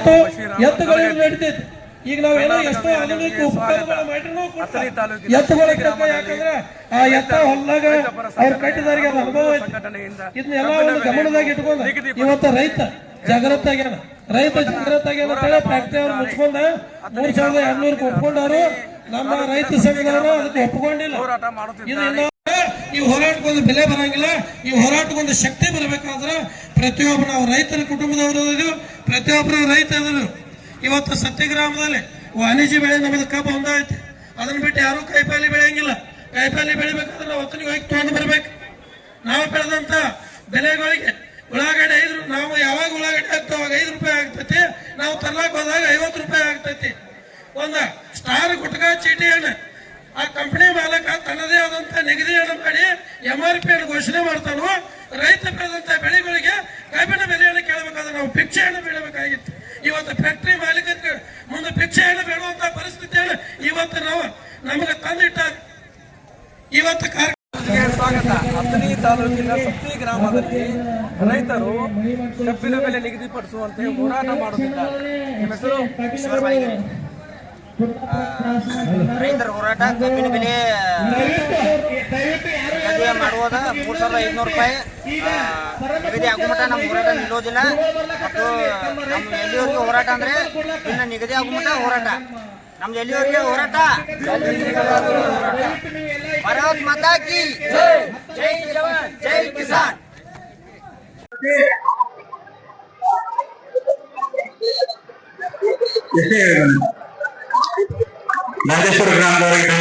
ಇವತ್ತು ಎತ್ತುಗಳಿಗೆ ನಡೀತೈತಿ. ಈಗ ನಾವೇನೋ ಎಷ್ಟೋ ಆಧುನಿಕ ಉಪಕರಣಗಳು ಮಾಡಿದ್ರು ಎತ್ತುಗಳಿಗೆ ಯಾಕಂದ್ರೆ ಆ ಎತ್ತ ಹೊಲ್ದಾಗ ಅವ್ರು ಕಟ್ಟಿದಾರಿಗೆ ಅದು ಅನುಭವ ಐತಿ. ಇದನ್ನೆಲ್ಲ ಒಂದು ಗಮನದಾಗ ಇಟ್ಕೊಂಡು ಇವತ್ತು ರೈತ ಜಾಗೃತ ಆಗ್ಯಾನ ಅಂತೇಳಿ ಫ್ಯಾಕ್ಟ್ರಿ ಅವ್ರು ಮುಚ್ಕೊಂಡ 3200 ಒಪ್ಕೊಂಡಾರು. ನಮ್ಮ ರೈತ ಸಂಘದವರು ಅದಕ್ಕೆ ಒಪ್ಕೊಂಡಿಲ್ಲ. ಈ ಹೋರಾಟಕ್ಕೊಂದು ಬೆಲೆ ಬರಂಗಿಲ್ಲ. ಈ ಹೋರಾಟಕ್ಕೊಂದು ಶಕ್ತಿ ಬರಬೇಕಾದ್ರೆ ಪ್ರತಿಯೊಬ್ಬ ನಾವು ರೈತರ ಕುಟುಂಬದವರು ಪ್ರತಿಯೊಬ್ಬರು ರೈತ ಇದ್ರು. ಇವತ್ತು ಸತ್ಯಗ್ರಾಮದಲ್ಲಿ ವಾಣಿಜ್ಯ ಬೆಳೆ ನಮ್ಮದು ಕಬ್ಬು ಹೊಂದೈತಿ. ಅದನ್ನ ಬಿಟ್ಟು ಯಾರು ಕೈಪಾಲಿ ಬೆಳೆಯಂಗಿಲ್ಲ. ಕೈಪಾಲಿ ಬೆಳಿಬೇಕಾದ್ರೆ ನಾವು ಹೊತ್ತಿಗೆ ಹೋಗಿ ತಗೊಂಡು ಬರ್ಬೇಕು. ನಾವು ಬೆಳೆದಂತ ಬೆಳೆಗಳಿಗೆ ಉಳ್ಳಾಗಡ್ಡೆ ನಾವು ಯಾವಾಗ ಉಳ್ಳಾಗಡ್ಡೆ ಆಗ್ತಾವ 5 ರೂಪಾಯಿ ಆಗ್ತೈತಿ. ನಾವು ತರ್ಲಾಕ್ ಹೋದಾಗ 50 ರೂಪಾಯಿ ಆಗ್ತೈತಿ. ಒಂದ ಸ್ಟಾರ್ ಗುಟ್ಕ ಚೀಟಿಯನ್ನು ಆ ಕಂಪನಿ ಮಾಲಕ ತನ್ನದೇ ಆದಂತ ನಿಗದಿಯನ್ನು ಮಾಡಿ MRP ಅನ್ನು ಘೋಷಣೆ ಮಾಡ್ತಾನೋ. ರೈತ ಬೆಳೆದಂತ ಬೆಳೆಗಳಿಗೆ ಕಬ್ಬಿನ ಬೆಲೆಯನ್ನು ಕೇಳಬೇಕಾದ್ರೆ ನಾವು ಭಿಕ್ಷೆಯನ್ನು ಬೇಡಬೇಕಾಗಿತ್ತು. ಇವತ್ತು ಫ್ಯಾಕ್ಟ್ರಿ ಮಾಲೀಕರಿಗೆ ಮುಂದೆ ಭಿಕ್ಷೆಯನ್ನು ಬೇಡುವಂತ ಪರಿಸ್ಥಿತಿಯನ್ನು ಇವತ್ತು ನಮಗೆ ತಂದಿಟ್ಟಾರೆ. ಇವತ್ತು ಸ್ವಾಗತ. ಅಥಣಿ ತಾಲೂಕಿನ ಸತ್ತಿ ಗ್ರಾಮದಲ್ಲಿ ರೈತರು ಕಬ್ಬಿನ ಬೆಲೆ ನಿಗದಿಪಡಿಸುವಂತೆ ಹೋರಾಟ ಮಾಡುತ್ತಿದ್ದಾರೆ. ನಿಮ್ಮ ಹೆಸರು? ರೈತರ ಹೋರಾಟ ಕಬ್ಬಿನ ಬೆಲೆ ಮಾಡುವಾಗ 3500 ರೂಪಾಯಿ ನಿಗದಿ ಆಗೋ ಮಟ್ಟ ನಮ್ಮ ಹೋರಾಟ ನಿಲ್ಲೋದಿಲ್ಲ. ಮತ್ತು ನಮ್ಮ ಎಲ್ಲಿವರೆಗೆ ಹೋರಾಟ ಅಂದ್ರೆ ಇನ್ನು ನಿಗದಿ ಆಗೋ ಮಟ್ಟ ಹೋರಾಟ. ನಮ್ದು ಎಲ್ಲಿವರೆಗೆ ಹೋರಾಟ. ಭಾರತ್ ಮಾತಾ ಕಿ ಜೈ ಜವಾನ್ ಜೈ ಕಿಸಾನ್. ನಾಗೇಶ್ವರ ಗ್ರಾಮದವರಿಗೆ